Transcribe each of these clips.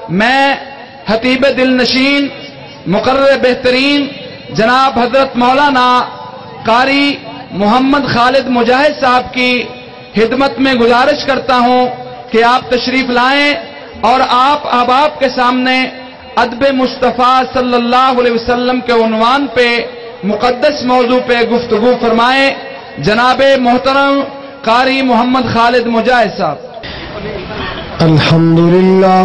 میں خطیب دل نشین مقرر بہترین جناب حضرت مولانا قاری محمد خالد مجاہد صاحب کی خدمت میں گزارش کرتا ہوں کہ آپ تشریف لائیں اور آپ احباب کے سامنے ادب مصطفیٰ صلی اللہ علیہ وسلم کے عنوان پہ مقدس موضوع پہ گفتگو فرمائیں. جناب محترم قاری محمد خالد مجاہد صاحب. الحمدللہ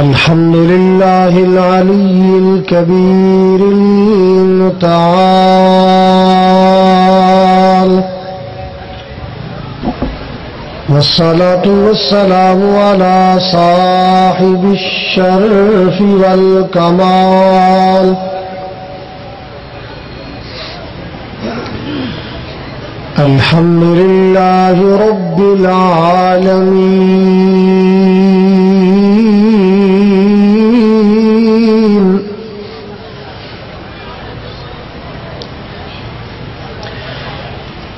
الحمدللہ العلی الکبیر المتعال والصلاة والسلام على صاحب الشرف والکمال الحمدللہ رب العالمین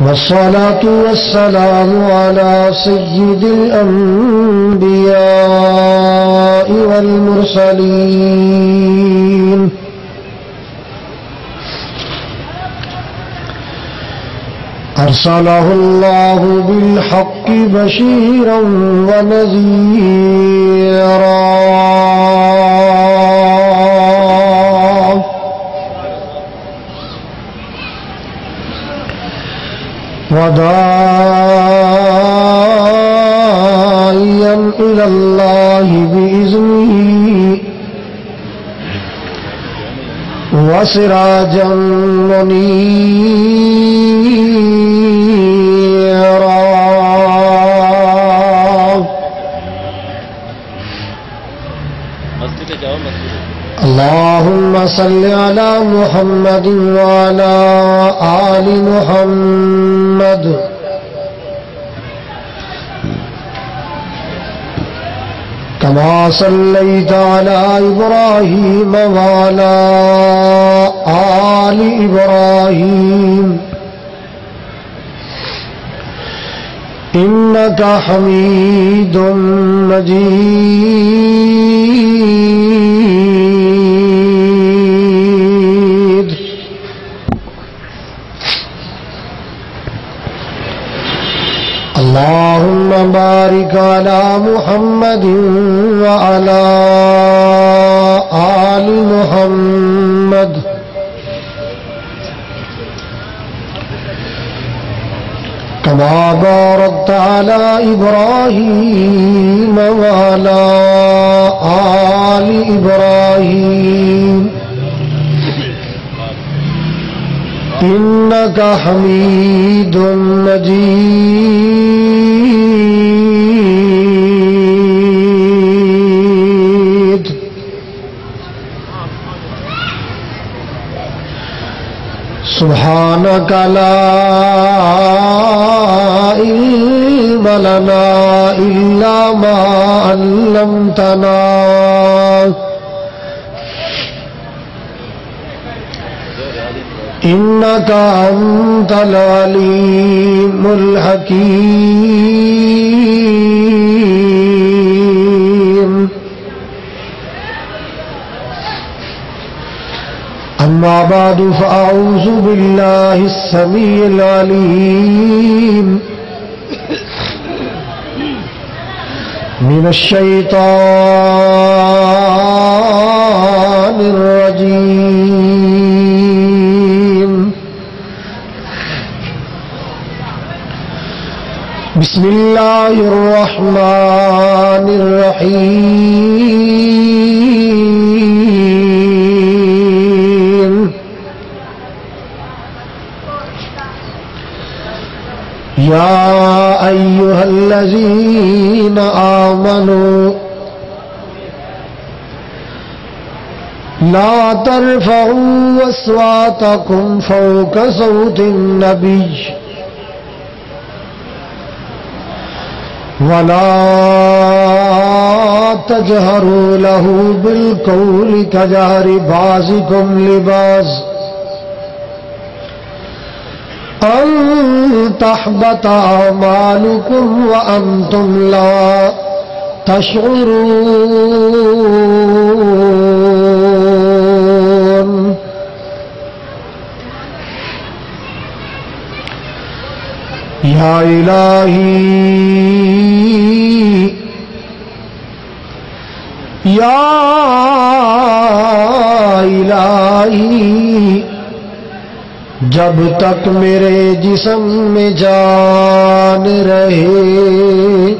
والصلاة والسلام على سيد الأنبياء والمرسلين أرسله الله بالحق بشيرا ونذيرا وداعيا إلى الله بإذنه وسراجا منيرا اللهم صل على محمد وعلى آل محمد كما صليت على إبراهيم وعلى آل إبراهيم إنك حميد مجيد. اللهم بارك على محمد وعلى آل محمد كما باركت على إبراهيم وعلى آل إبراهيم إنك حميد مجيد. سبحانك لا علم لنا إلا ما علمتنا إنك أنت العليم الحكيم. أما بعد فأعوذ بالله السميع العليم من الشيطان الرجيم. بسم الله الرحمن الرحيم. يا أيها الذين آمنوا لا ترفعوا أصواتكم فوق صوت النبي ولا تجهروا له بالقول كجهر بعضكم لبعض أن تحبط أعمالكم وأنتم لا تشعرون. یا الہی یا الہی، جب تک میرے جسم میں جان رہے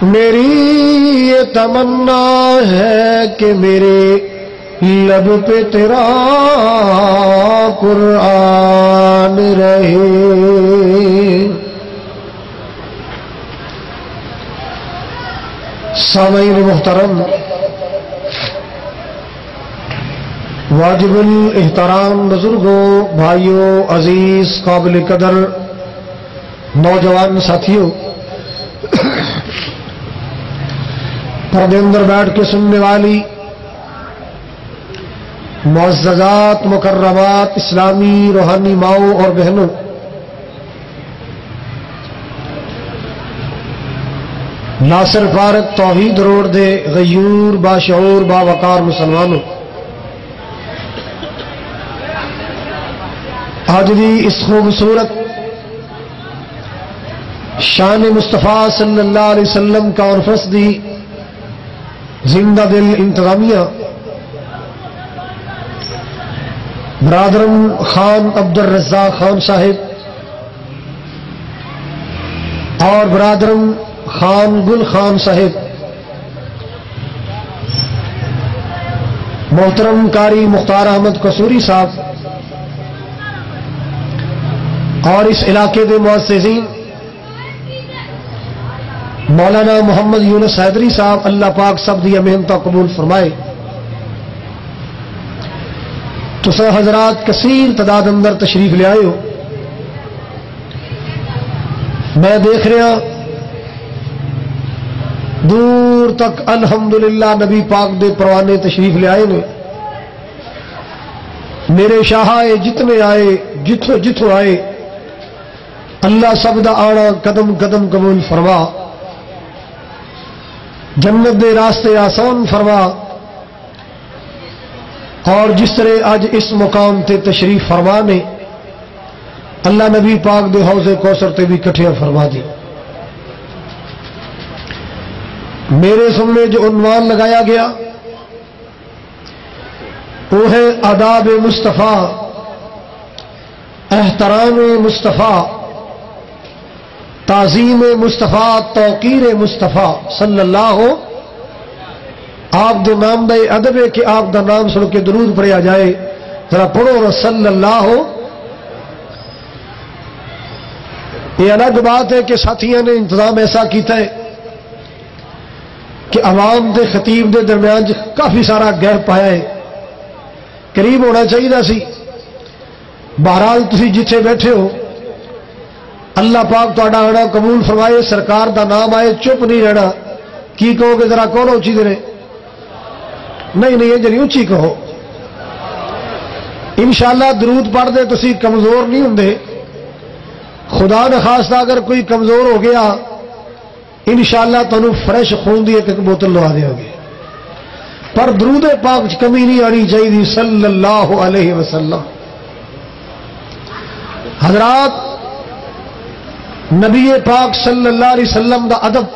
میری یہ تمنا ہے کہ میرے لب پہ تیرا قرآن رہے. سامعین محترم، واجب الاحترام بزرگوں، بھائیوں، عزیز قابل قدر نوجوان ساتھیوں، پردے اندر بیٹھ کے سننے والی معززات مکرمات اسلامی روحانی ماؤں اور بہنوں، ناصر فارق توحید روڈ دے غیور باشعور باوقار مسلمانوں، آج دی اس خوبصورت شان مصطفیٰ صلی اللہ علیہ وسلم کانفرنس دی زندہ دل انتظامیہ برادرم خان عبد الرزاق خان صاحب اور برادرم خان گل خان صاحب، محترم قاری مختار احمد قصوری صاحب اور اس علاقے کے معززین مولانا محمد یونس حیدری صاحب، اللہ پاک سب دیا محنت قبول فرمائے. تو حضرات کثیر تعداد اندر تشریف لے آئے ہو. میں دیکھ رہا دور تک الحمدللہ نبی پاک دے پروانے تشریف لے آئے نے. میرے شاہ آئے جتنے آئے جتھوں جتھوں آئے، اللہ سب دا آنا قدم قدم قبول فرما، جنت دے راستے آسان فرما، اور جس طرح آج اس مقام تے تشریف فرما نے اللہ نبی پاک دے حوض کوثر تے بھی کٹھیاں فرما دی. میرے سامنے جو عنوان لگایا گیا وہ ہے آداب مصطفیٰ، احترام مصطفیٰ، تعظیم مصطفیٰ، توقیر مصطفیٰ صلی اللہ. آپ دے نام دا ادب ہے کہ آپ دا نام سن کے درود پڑھا جائے. ذرا پڑھو صلی اللہ. یہ الگ بات ہے کہ ساتھیوں نے انتظام ایسا کیتا ہے کہ عوام دے خطیب دے درمیان کافی سارا گیپ پایا ہے، قریب ہونا چاہیے سی. بہرحال تسی جتھے بیٹھے ہو اللہ پاک تہاڈا آنا قبول فرمائے. سرکار دا نام آئے چپ نہیں رہنا. کی کہو گے ذرا کون اچھی دے نہیں نہیں جی اچھی کہو. انشاءاللہ درود پڑھ دے تسی کمزور نہیں ہوں. خدا نخواستہ اگر کوئی کمزور ہو گیا انشاءاللہ تمہیں فریش خون دی ایک بوتل لوا دیا گے، پر درود پاک کمی نہیں آنی چاہیے صلی اللہ علیہ وسلم. حضرات، نبی پاک صلی اللہ علیہ وسلم دا ادب،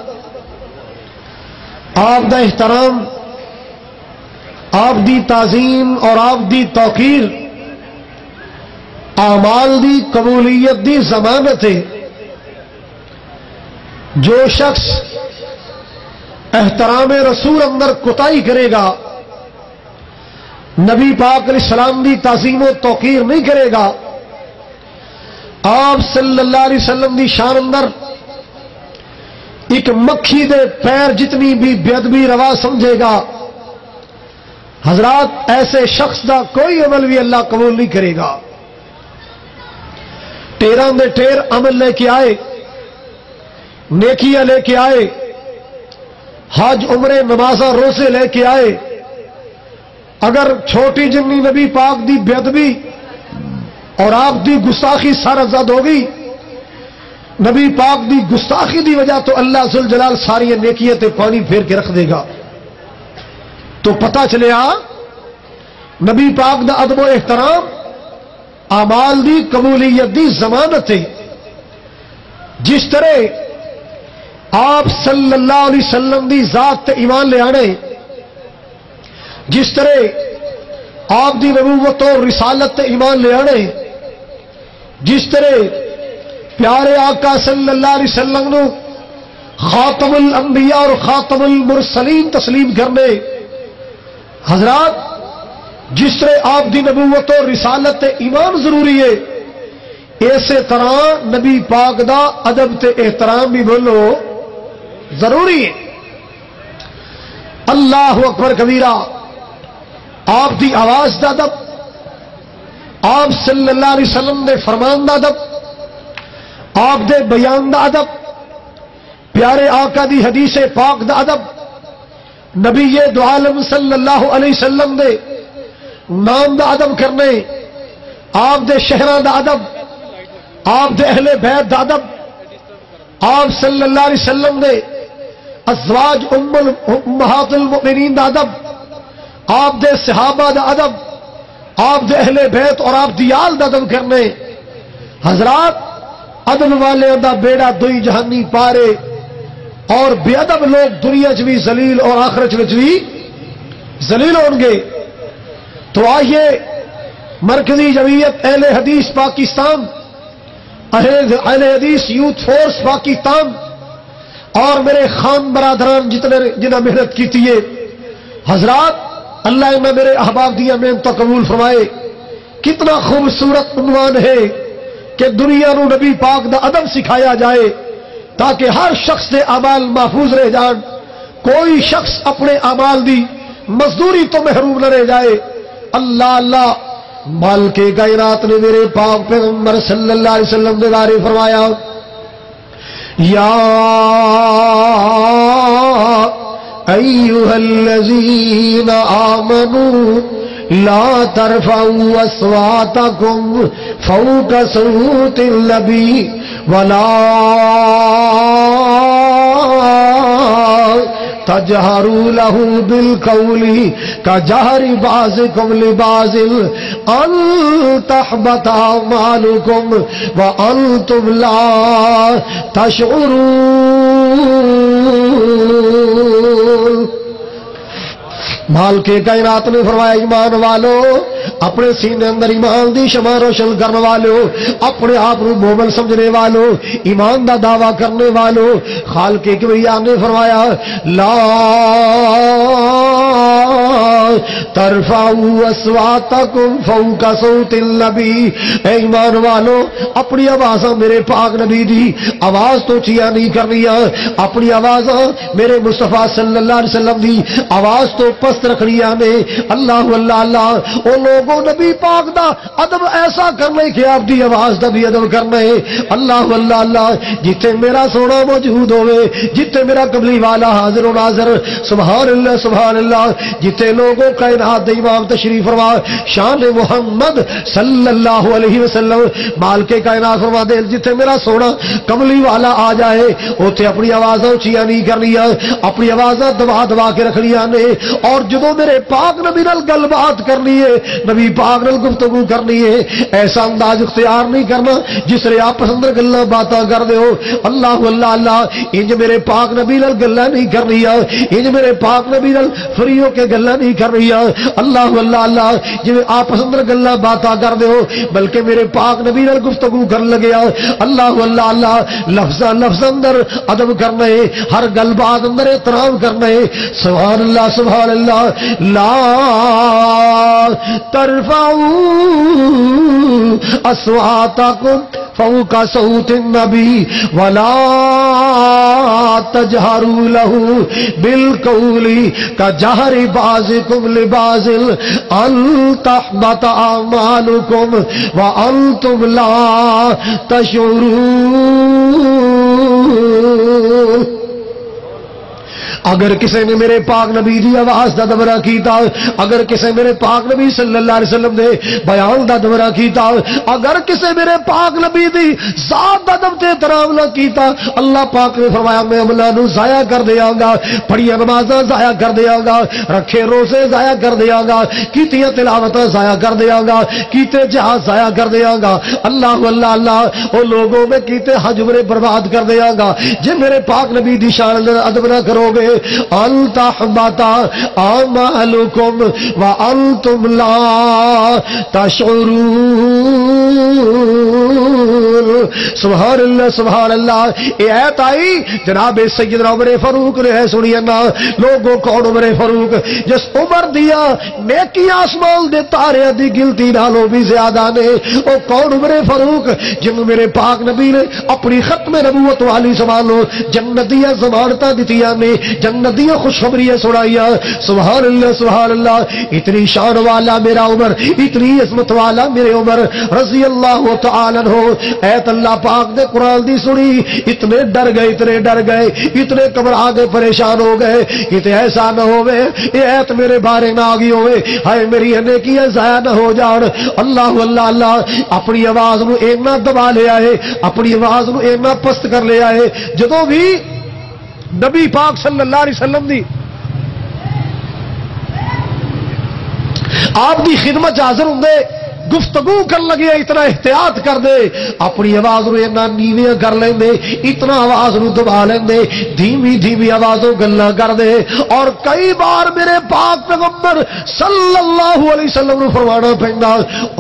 آپ دا احترام، آپ دی تعظیم اور آپ دی توقیر اعمال دی قبولیت دی ضمانت ہے. جو شخص احترام رسول اندر کوتاہی کرے گا، نبی پاک علیہ السلام دی تعظیم و توقیر نہیں کرے گا، آپ صلی اللہ علیہ وسلم دی شان اندر ایک مکھی دے پیر جتنی بھی بے ادبی روا سمجھے گا، حضرات ایسے شخص دا کوئی عمل بھی اللہ قبول نہیں کرے گا. ٹیراں دے ٹیر عمل لے کے آئے، نیکیاں لے کے آئے، حج عمرے نمازاں روزے لے کے آئے، اگر چھوٹی جنی نبی پاک دی بے ادبی اور آپ دی گستاخی سارت زد ہو گئی، نبی پاک دی گستاخی دی وجہ تو اللہ ذوالجلال ساری نیکیاں تے پانی پھیر کے رکھ دے گا۔ تو پتہ چلیا نبی پاک دا ادب و احترام اعمال دی قبولیت دی ضمانت ہے۔ جس طرح آپ صلی اللہ علیہ وسلم دی ذات تے ایمان لے آنے، جس طرح آپ دی نبوت اور رسالت تے ایمان لے آنے، جس طرح پیارے آقا صلی اللہ علیہ وسلم نو خاتم الانبیاء اور خاتم المرسلین تسلیم کرنے، حضرات جس طرح آپ دی نبوت اور رسالت تے ایمان ضروری ہے، اسی طرح نبی پاک دا ادب تے احترام بھی بولو ضروری ہے۔ اللہ اکبر کبیرہ، آپ دی آواز دا ادب، آپ صلی اللہ علیہ وسلم دے فرمان دا ادب، آپ دے بیان دا ادب، پیارے آقا دی حدیث پاک دا ادب، نبی دو عالم صلی اللہ علیہ وسلم دے نام دا ادب کرنے، آپ دے شہران دا ادب، آپ دے اہل بیت دا ادب، آپ صلی اللہ علیہ وسلم دے ازواج امہات المؤمنین دا ادب، آپ دے صحابہ دا ادب، آپ دے اہل بیت اور آپ دی آل دا ادب کرنے، حضرات ادب والے دا بیڑا دوئی جہانی پارے، اور بے ادب لوگ دنیا چ بھی ذلیل اور آخرت وچ بھی ذلیل ہوں گے۔ تو آئیے مرکزی جمعیت اہل حدیث پاکستان، اہل حدیث یوتھ فورس پاکستان اور میرے خان برادران جنہیں محنت کی تھی، حضرات اللہ انہیں میرے احباب دیا محنت قبول فرمائے۔ کتنا خوبصورت عنوان ہے کہ دنیا نو نبی پاک دا ادب سکھایا جائے تاکہ ہر شخص دے اعمال محفوظ رہ جان، کوئی شخص اپنے اعمال دی مزدوری تو محروم نہ رہ جائے۔ اللہ اللہ، مالک کائنات نے میرے پاک پیغمبر صلی اللہ علیہ وسلم کے بارے فرمایا، یا ایھا الذین آمنوا لا ترفعوا اصواتکم فوق صوت النبی ولا تجہروا له بالقول کجہر بعضکم لبعض ان تحبط اعمالکم وانتم لا تشعرون۔ مال کے کائنات نے فرمایا، ایمان والو اپنے سینے اندر ایمان دی شمع روشن کرنے والو، اپنے آپ کو مومن سمجھنے والو، ایمان دا دعویٰ کرنے والو، خالق کبریا نے فرمایا لا ترفعوا اصواتکم فوق صوت النبی، اے ایمان والو اپنی آوازاں میرے پاک نبی دی آواز تو چیا نہیں کرنیاں، اپنی آوازاں میرے مصطفیٰ صلی اللہ علیہ وسلم دی آواز تو پست رکھنیاں نے۔ اللہ اللہ اللہ، او لوگوں نبی پاک دا ادب ایسا کرنے کہ آپ دی آواز دا بھی ادب کرنا ہے۔ اللہ اللہ اللہ، جتھے میرا سونا موجود ہوئے، جتھے میرا قبلی والا حاضر و ناظر، سبحان اللہ سبحان اللہ، جتھے لوگوں کائنات دے امام تشریف فرما شان محمد صلی اللہ علیہ وسلم، مال کے کائنات فرما دے جتھے میرا سونا قبلی والا آ جائے اوتھے اپنی آوازاں اونچیاں نہیں کرنیاں، اپنی آوازاں دبا دبا کے رکھنیاں نے، اور جدوں میرے پاک نبی نال گل بات کرنی ہے، نبی پاک نال گفتگو کرنی ہے، ایسا انداز اختیار نہیں کرنا جس طرح آپ پسند گلاں باتاں کر دے ہو۔ اللہ اللہ اللہ، انج میرے پاک نبی نال گلاں نہیں کرنیاں، انج میرے پاک نبی نال فری ہو کے گلاں نہیں کرنیاں۔ اللہ اللہ اللہ، جویں آپ پسند گلاں باتاں کر دے ہو بلکہ میرے پاک نبی نال گفتگو کرن لگیا۔ اللہ اللہ اللہ، لفظاں لفظ اندر ادب کرنا ہے، ہر گل بات اندر احترام کرنا ہے۔ سبحان اللہ سبحان اللہ، لا ترفعوا اصواتکم فوق صوت النبی ولا تجہروا له بالقول کجہر بعضکم لبعض ان تحبط اعمالکم وانتم لا تشعرون۔ اگر کسی نے میرے پاک نبی دی آواز دا دبرا کیتا، اگر کسی میرے پاک نبی صلی اللہ علیہ وسلم دے بیان دا دبرا کیتا، اگر کسی میرے پاک نبی دی ذات دا ادب تے احترام نہ کیتا، اللہ پاک نے فرمایا میں عملاں نو ضائع کر دیاں گا، پڑھیاں نمازاں ضائع کر دیاں گا، رکھے روزے ضائع کر دیاں گا، کیتیاں تلاوتاں ضائع کر دیاں گا، کیتے جہاد ضائع کر دیاں گا، اللہ اللہ اللہ او لوگوں میں کیتے حج عمرے برباد کر دیاں گا جے میرے پاک نبی دی شان دا ادب نہ کرو گے۔ التحبط اعمالکم وانتم لا تشعرون۔ سبحان اللہ سبحان اللہ۔ یہ ایت آئی جناب سیدنا عمر فاروق نے ہے، سنیے نا لوگوں کون عمر فاروق جس عمر دیا نیکی آسمان دے تارے دی گنتی نالوں بھی زیادہ نے، او کون عمر فاروق جن میرے پاک نبی نے اپنی ختم نبوت والی زبانوں جنتیاں ضمانتاں دتیاں نے، جنتیاں خوشخبریاں سنائیاں۔ سبحان اللہ سبحان اللہ۔ اتنی شان والا میرا عمر، اتنی عظمت والا میرے عمر رضی اللہ تعالی عنہ، ایت اللہ پاک دے قرآن دی سنی، اتنے ڈر گئے اتنے ڈر گئے، اتنے گھبرا گئے پریشان ہو گئے، کتے ایسا نہ ہوئے یہ ایت میرے بارے نہ آگی ہوئے، ہائے میری نیکیاں ضائع نہ ہو جان۔ اللہ اللہ اللہ اپنی آواز نو اینا دبا لیا ہے، اپنی آواز نو اینا پست کر لیا ہے، جدوں بھی نبی پاک صلی اللہ علیہ وسلم دی آپ دی خدمت حاضر ہوں دے گفتگو کر لگے اتنا احتیاط کر دے، اپنی آواز نو اتنا نیویاں کر لیں دے، اتنا آواز نو دبا لیں دے، دھیمی دھیمی آوازوں گلا کر دے۔ اور کئی بار میرے پاک پیغمبر صلی اللہ علیہ وسلم نو فرمانا پیندا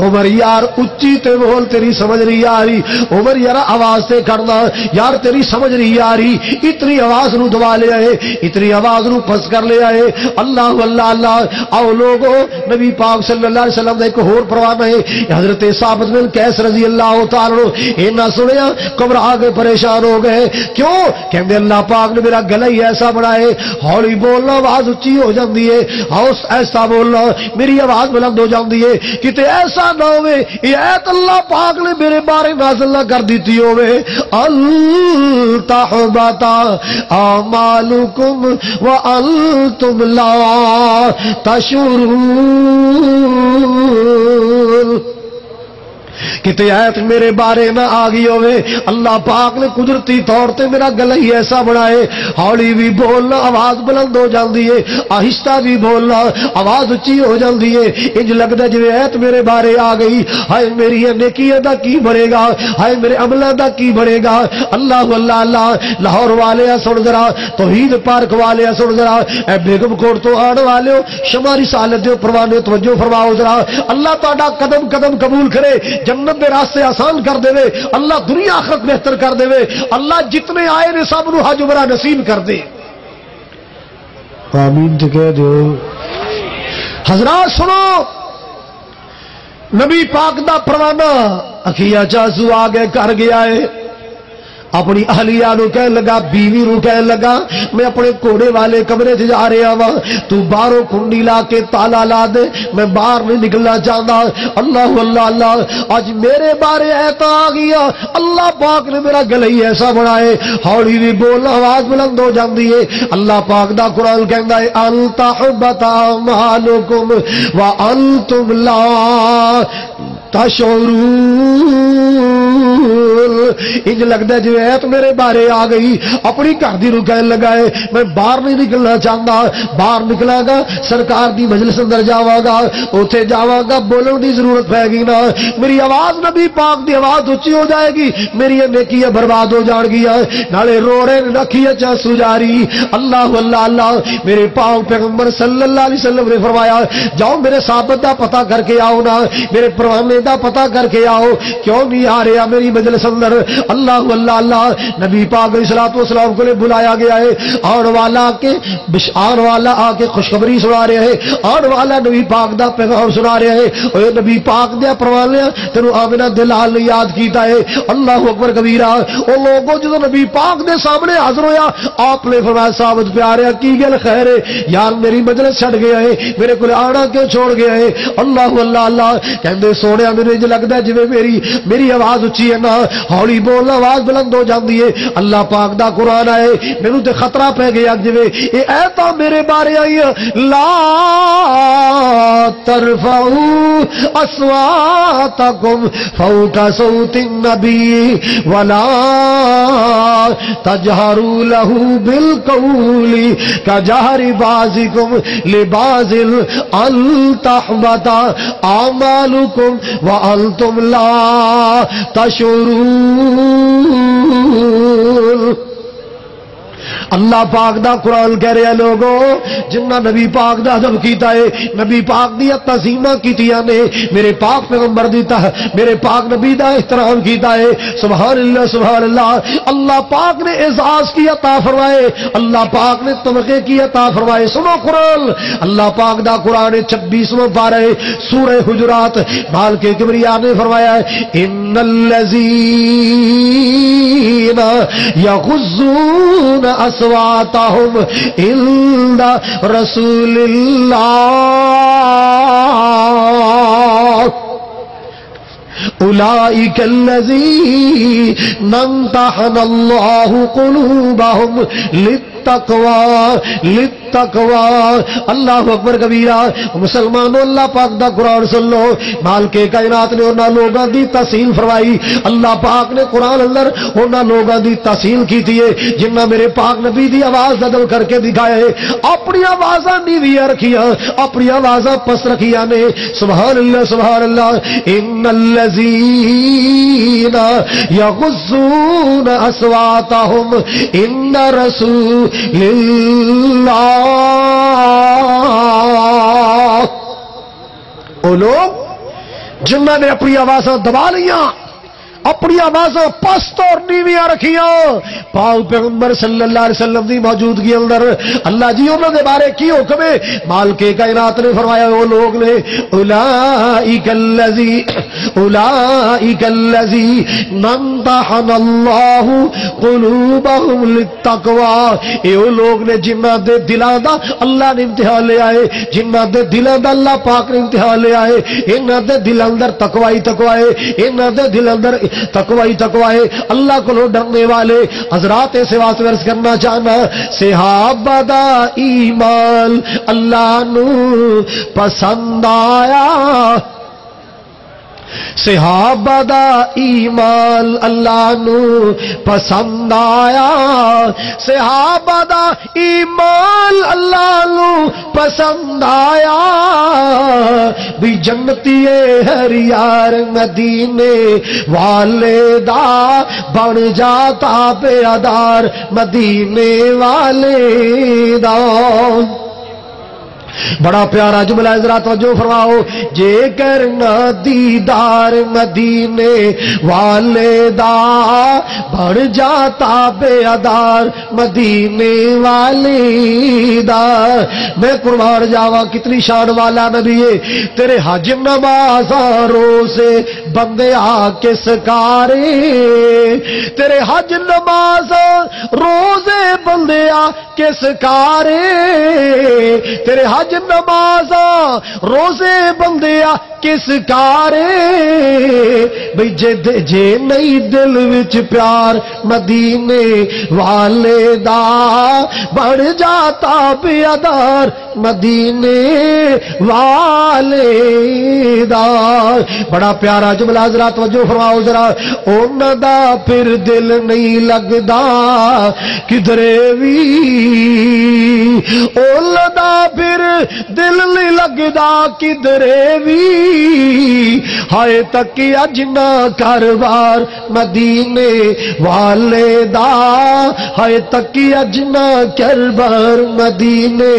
عمر یار اچھی تے بول تیری سمجھ نہیں آ رہی، عمر یار آواز تے کرنا یار تیری سمجھ نہیں آ رہی، اتنی آواز نو دبا لیا ہے، اتنی آواز نو پس کر لیا ہے۔ اللہ اللہ اللہ۔ آؤ لوگو نبی پاک صلی اللہ علیہ وسلم دا ایک اور پروانہ ہے، حضرت ثابت بن قیس رضی اللہ تعالی عنہ اینا سنیا گھبرا کے پریشان ہو گئے، کیوں کہندے اللہ پاک نے میرا گلا ہی ایسا بنائے، ہولی بولنا آواز اچھی ہو جاندی ہے، ایسا بولنا میری آواز بلند ہو جاندی ہے، کتے ایسا نہ ہوئے یہ ایت اللہ پاک نے میرے بارے نازل نہ کر دیتی ہوئے التحبط اعمالکم وانتم لا تشعرون۔ کتے آیت میرے بارے نہ آگی ہوئے، اللہ پاک نے قدرتی طور تے میرا گلا ہی ایسا بنائے، ہولی بھی بولنا آواز بلند ہو جاندی ہے، آہستہ بھی بولنا آواز اچھی ہو جاندی ہے، انج لگدا جویں آیت میرے بارے آ گئی، ہائے میری نیکیاں دا کی بنے گا، ہائے میرے عملاں دا کی بنے گا۔ اللہ اللہ اللہ۔ لاہور والے سن ذرا، توحید پارک والے سن ذرا، اے بیگم کوٹ تو آن والے شماری رسالت دے پروانے توجہ فرماؤ ذرا، اللہ تہاڈا قدم قدم قبول کرے، جنت دے راستے آسان کر دے، اللہ دنیا آخرت بہتر کر دے، اللہ جتنے آئے نے سب نو حج عمرہ نصیب کر دے۔ آمین تے کہہ دیو۔ حضرات سنو، نبی پاک دا پروانہ اکھیا چاسو آگے کر گیا ہے، اپنی اہلیہ نو کہنے لگا، بیوی نو کہنے لگا میں اپنے کوڑے والے کمرے سے جا رہا ہوں، تو باہروں کنڈی لا کے تالا لا دے، میں باہر نہیں نکلنا چاہتا۔ اللہ اللہ اللہ۔ آج میرے بارے ایتا آ گیا، اللہ پاک نے میرا گلا ہی ایسا بنائے، ہولی بھی بولنا آواز بلند ہو جاندی ہے۔ اللہ پاک دا قرآن کہندا ہے التحبط اعمالکم وانتم لا تشعرون۔ انج لگتا ہے جو ایت میرے بارے آ گئی، اپنی گھر دی نو کہن لگا ہے میں باہر نہیں نکلنا چاہتا، باہر نکلاں گا سرکار دی مجلس اندر جاواں گا، اوتھے جاواں گا بولن دی ضرورت پے گی نا، میری آواز نبی پاک دی آواز اونچی ہو جائے گی، میری نیکیاں برباد ہو جان گیاں، نالے رو رہے نے اکھیاں چاسو جاری۔ اللہ اللہ اللہ۔ میرے پاک پیغمبر صلی اللہ علیہ وسلم نے فرمایا جاؤ میرے ثابت دا پتہ کر کے آؤ نا، میرے پروانے دا پتہ کر کے آؤ، کیوں نہیں آ رہا میری مجلس اندر۔ اللہ اللہ اللہ۔ نبی پاک علیہ الصلوۃ والسلام کو بلایا گیا ہے، آن والا آ کے خوشخبری سنا رہے ہیں، آن والا نبی پاک دا پیغام سنا رہے ہیں، اے نبی پاک دے پروانے تینوں آمنہ دلال نے یاد کیتا ہے۔ اللہ اکبر کبیرہ۔ او لوگوں جدوں نبی پاک دے سامنے حاضر ہویا، آپ نے فرمایا ثابت پیارے کی گل خیر ہے یار، میری مجلس چھڑ گیا ہے، میرے کو آنا کیوں چھوڑ گیا ہے؟ اللہ اللہ اللہ۔ کہندے سونیا میرے جو لگدا ہے جویں میری آواز اچھی ہے نہ ہولی بولنا آواز بلند ہو جاتی ہے. اللہ پاک دا قرآن آئے مینوں تے خطرہ پہ گیا جویں اے ایتاں میرے بارے آئی لا ترفعوا اصواتکم فوق صوت النبی ولا تجہروا له بالقول كجهر بعضكم لبعض ان تحبط اعمالكم وانتم لا تشعرون. اللہ پاک دا قرآن کہہ رہے ہیں لوگوں جنہ نبی پاک دا ادب کیتا ہے نبی پاک دی تعظیماں کیتیاں نے میرے پاک پیغمبر دی میرے پاک نبی دا احترام کیتا ہے. سبحان اللہ سبحان اللہ. اللہ پاک نے اعزاز کی عطا فرمائے اللہ پاک نے تمغے کی عطا فرمائے. سنو قرآن اللہ پاک دا قرآن 26واں پارہ سورہ حجرات مال کے کبریاء نے فرمایا ہے ان الذین یغضون اصواتهم عند رسول اللہ اولئک الذین امتحن اللہ قلوبهم للتقوی. اللہ اکبر کبیرہ. مسلمانوں اللہ پاک دا قرآن سن لو. مال کے کائنات نے انہاں لوگاں دی تحسین فرمائی. اللہ پاک نے قرآن اندر انہاں لوگاں دی تحسین کیتی ہے جنہ میرے پاک نبی دی آواز بدل کر کے دکھایا ہے. اپنی آوازاں نیویاں رکھیاں اپنی آوازاں پس رکھیاں نے. سبحان اللہ سبحان اللہ. ان الذین یغضون اصواتهم ان رسول اللہ. وہ لوگ جنہوں نے اپنی آوازاں دبا لیاں اپنی آوازاں پست اور نیویاں رکھیاں پاک پیغمبر صلی اللہ علیہ وسلم دی موجودگی اندر اللہ جی انہوں نے بارے کی حکم ہے. مال کے کائنات نے فرمایا وہ لوگ نے اولئک الذین امتحن اللہ قلوبهم للتقوی. اے وہ لوگ نے جنہ دے دلاں دا اللہ نے امتحان لے آئے جنہ دے دلاں دا اللہ پاک نے امتحان لے آئے. انہاں دے دل اندر تقوی تقوی انہاں دے دل اندر تقوی اللہ کو ڈرنے والے حضرات سے واسطے عرض کرنا چاہنا صحابہ دا ایمان اللہ نو پسند آیا صحابہ دا ایمان اللہ نو پسند آیا صحابہ دا ایمان اللہ نو پسند آیا بھی جنتی ہر یار مدینے والے دا بن جاتا بے ادار مدینے والے دا. بڑا پیارا جملہ ذرا توجہ فرماؤ. جے کرنا دیدار مدینے والے دا بڑھ جاتا بے ادار مدینے والے دا. میں قربان جاوا کتنی شان والا نبی ہے. تیرے حج نمازاں روزے بندے آ کے سکارے تیرے حج نمازاں روزے بندے آ کے سکارے تیرے حج نمازاں روزے بندیا کس کارے بھئی جے نہیں دل وچ پیار مدینے والے دا بڑھ جاتا بیادار مدینے والے دا. بڑا پیارا جملہ ذرا توجہ فرماؤ ذرا. انہاں دا پھر دل نہیں لگدا کدھرے وی انہاں دا پھر دل نہیں لگدا کدھرے وی ہائے تکی اجنا کاروبار مدینے والے دا ہائے تکی اجنا کاروبار مدینے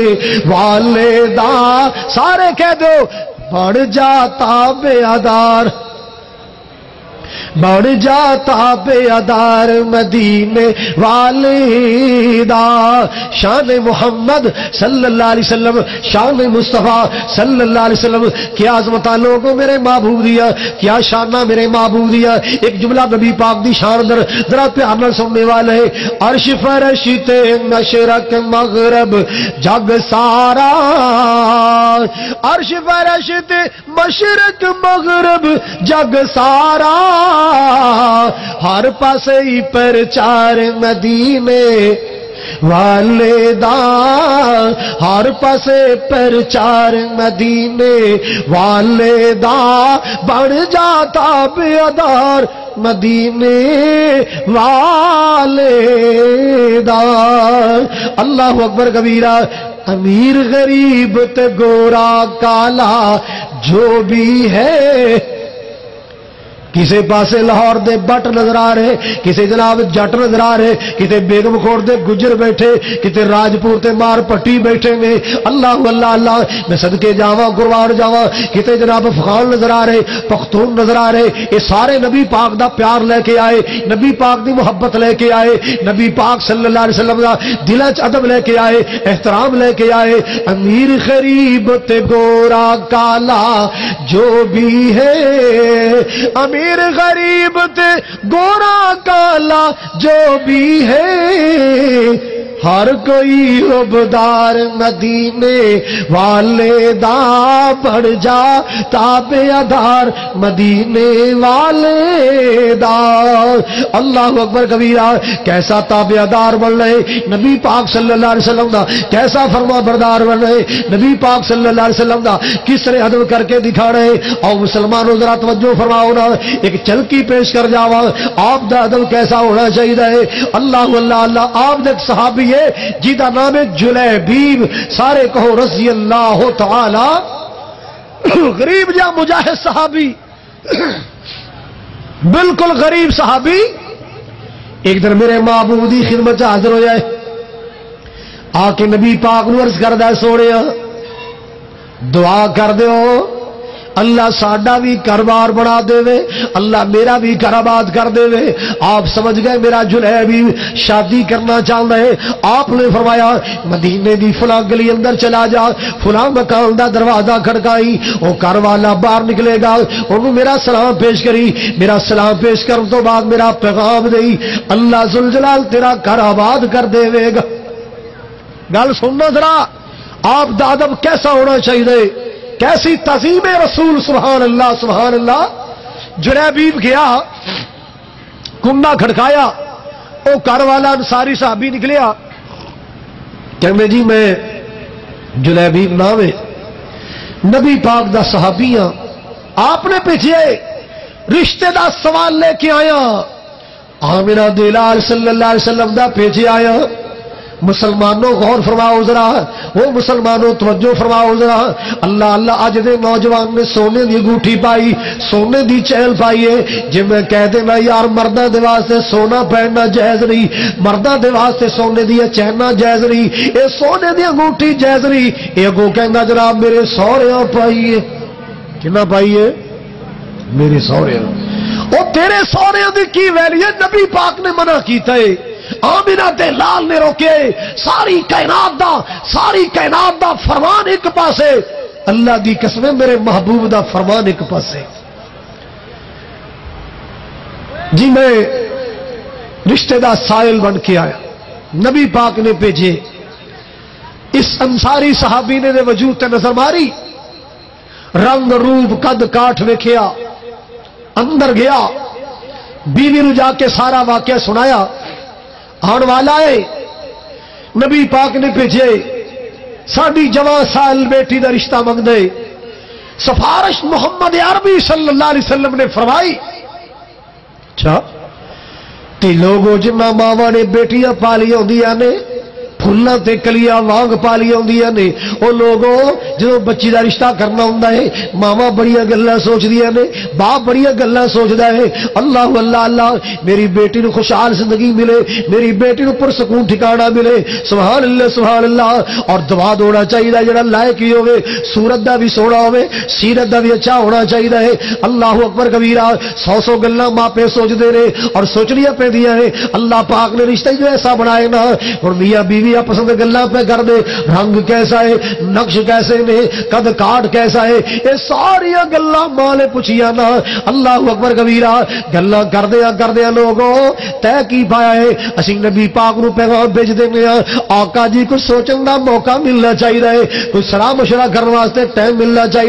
والے دا. سارے کہہ دو بڑھ جاتا بے ادار بڑھ جاتا بے ادار مدینے والے دا. شان محمد صلی اللہ علیہ وسلم شان مصطفیٰ صلی اللہ علیہ وسلم کیا عظمتہ لوگوں میرے محبوب دیا کیا شانہ میرے محبوب دیا. ایک جملہ نبی پاک دی شان در ذرا پیار نال سننے والے. عرش فرش تے مشرق مغرب جگ سارا عرش فرش تے مشرق مغرب جگ سارا ہر پاسے ہی پرچار مدینے والے دا، ہر پاسے پرچار مدینے والے دا، بڑھ جاتا بیدار مدینے والے دا۔ اللہ اکبر کبیرہ۔ امیر غریب تے گورا کالا جو بھی ہے، کسی پاسے لاہور دے بٹ نظر آ رہے، کسی جناب جٹ نظر آ رہے، کسی بیگم کھوڑ دے گجر بیٹھے، کسی راجپور تے مار پٹی بیٹھے نے۔ اللہ اللہ اللہ، میں صدقے جاواں قربان جاواں، کسی جناب افغان نظر آ رہے، پختون نظر آ رہے، یہ سارے نبی پاک دا پیار لے کے آئے، نبی پاک دی محبت لے کے آئے، نبی پاک صلی اللہ علیہ وسلم دا دلہ چ ادب لے کے آئے، احترام لے کے آئے۔ امیر غریب تے گورا کالا جو بھی ہے، امیر غریب تے گورا کالا جو بھی ہے، ہر کوئی عبدار مدینے والے دا، بڑھ جا تابع دار مدینے والے دا۔ اللہ اکبر کبیرہ۔ کیسا تابع دار بن رہے نبی پاک صلی اللہ علیہ وسلم دا، کیسا فرما بردار بن رہے نبی پاک صلی اللہ علیہ وسلم دا، کس طرح ادب کر کے دکھا رہے۔ اور مسلمانوں ذرا توجہ فرماؤ نا، ایک چلکی پیش کر جاوا آپ دا ادب کیسا ہونا چاہیے۔ اللہ اللہ اللہ۔ آپ دے صحابی جیدہ نام جلیبیب، سارے کہو رضی اللہ تعالی، غریب جا مجاہد صحابی، بالکل غریب صحابی، ایک دن میرے محبوب دی خدمت حاضر ہو جائے، آ کے نبی پاک نو عرض کردہ سونے دعا کر دیو اللہ ساڈا بھی کاروبار بنا دے وے، اللہ میرا بھی گھر آباد کر دے وے۔ آپ سمجھ گئے میرا جلیبی شادی کرنا چاہتا ہے۔ آپ نے فرمایا مدینے دی فلاں گلی اندر چلا جا، فلاں مکان دا دروازہ کھڑکائی، وہ گھر والا باہر نکلے گا، انہوں میرا سلام پیش کری، میرا سلام پیش کرنے تو بعد میرا پیغام دئی، اللہ ذوالجلال تیرا گھر آباد کر دے وے گا۔ گل سننا ذرا، آپ دا ادب کیسا ہونا چاہیے، کیسی تعظیم رسول، سبحان اللہ سبحان اللہ۔ جلیبیب گیا، کنڈا کھڑکایا، وہ گھر والا انصاری صحابی نکلیا، کہنے جی میں جلیبیب نام ہے، نبی پاک دا صحابی ہاں، آپ نے پیچھے رشتے دا سوال لے کے آیا، آمنہ دلال صلی اللہ علیہ وسلم دا پیچھے آیا۔ مسلمانوں غور فرماؤ ذرا، وہ مسلمانوں توجہ فرماؤ ذرا، اللہ اللہ اج دے نوجوان نے سونے دی انگوٹھی پائی، سونے دی چیل پائی ہے، جی میں کہتے میں یار مرداں دے واسطے سونا پہننا جائز نہیں، مرداں دے واسطے سونے دی چیناں جائز نہیں، اے سونے دی انگوٹھی جائز نہیں، اے اگوں کہندا جناب میرے سہریاں پائی ہے، کنا پائی ہے؟ میرے سہریاں۔ او تیرے سہریاں دی کی ویلیو ہے؟ نبی پاک نے منع کیتا ہے، آمنہ تے لال نے روکے، ساری کائنات دا فرمان ایک پاسے، اللہ دی قسم میرے محبوب دا فرمان ایک پاسے۔ جی میں رشتہ دا سائل بن کے آیا، نبی پاک نے بھیجے، اس انصاری صحابی نے دے وجود تے نظر ماری، رنگ روپ قد کاٹ ویکھیا، اندر گیا، بیوی نو جا کے سارا واقعہ سنایا، آن والا ہے، نبی پاک نے بھیجے، ساڈی جوان سال بیٹی دا رشتہ منگ دے، سفارش محمد عربی صلی اللہ علیہ وسلم نے فرمائی۔ اچھا تے لوگوں جنہ ماواں نے بیٹیاں پالی ہوندیاں نے، پھلاں تے کلیاں وانگ پالی ہوندیاں نے، او لوگوں جدوں بچی دا رشتہ کرنا ہوندا ہے، ماواں بڑیاں گلاں سوچدیاں نے، باپ بڑیاں گلاں سوچدا ہے، اللہ اللہ اللہ میری بیٹی نو خوشحال زندگی ملے، میری بیٹی نو پرسکون ٹھکانہ ملے، سبحان اللہ سبحان اللہ۔ اور دعا ہونا چاہیے جڑا لائق ہی ہوے، صورت دا بھی سونا ہوے، سیرت دا بھی اچھا ہونا چاہیے ہے۔ اللہ اکبر کبیرہ، سو گلاں ماپے سوچدے نے اور سوچنیاں پیندیاں نے، اللہ پاک نے رشتہ جو ایسا بنائے نا، اور میاں بیوی انتہائی پسند گلاں پہ کر دے، رنگ کیسا ہے، نقش کیسے نے، قد کاٹ کیسا ہے، یہ ساری گلاں ماں نے پوچھیا نا۔ اللہ اکبر کبیرہ، گلاں کردیا لوگوں تے کی پایا ہے؟ اسی نبی پاک نو پیغام بھیج دینے ہاں، آقا جی کچھ سوچن دا موقع ملنا چاہیے، کچھ سلاح مشورہ کرنے واسطے ٹائم ملنا چاہیے۔